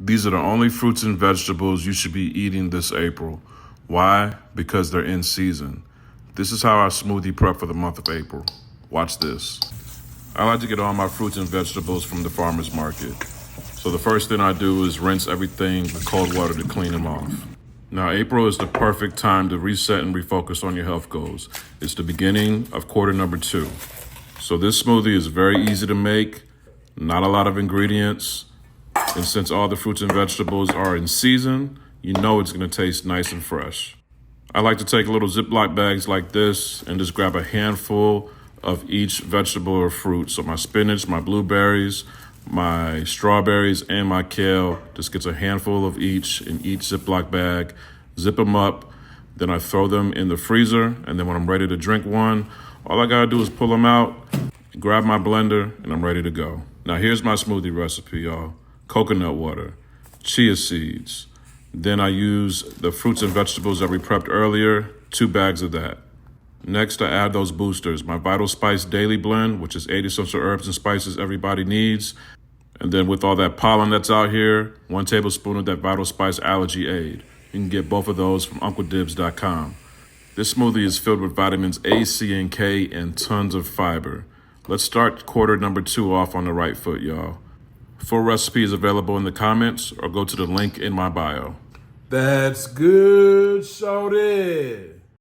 These are the only fruits and vegetables you should be eating this April. Why? Because they're in season. This is how I smoothie prep for the month of April. Watch this. I like to get all my fruits and vegetables from the farmer's market. So the first thing I do is rinse everything with cold water to clean them off. Now, April is the perfect time to reset and refocus on your health goals. It's the beginning of quarter number 2. So this smoothie is very easy to make, not a lot of ingredients, and since all the fruits and vegetables are in season, you know it's gonna taste nice and fresh. I like to take little Ziploc bags like this and just grab a handful of each vegetable or fruit. So my spinach, my blueberries, my strawberries, and my kale. Just gets a handful of each in each Ziploc bag, zip them up, then I throw them in the freezer, and then when I'm ready to drink one, all I gotta do is pull them out, grab my blender, and I'm ready to go. Now here's my smoothie recipe, y'all. Coconut water, chia seeds. Then I use the fruits and vegetables that we prepped earlier, 2 bags of that. Next, I add those boosters, my Vital Spice Daily Blend, which is 8 essential herbs and spices everybody needs. And then with all that pollen that's out here, 1 tablespoon of that Vital Spice Allergy Aid. You can get both of those from UncleDibbz.com. This smoothie is filled with vitamins A, C, and K, and tons of fiber. Let's start quarter number 2 off on the right foot, y'all. Full recipe is available in the comments or go to the link in my bio. That's good, shorty.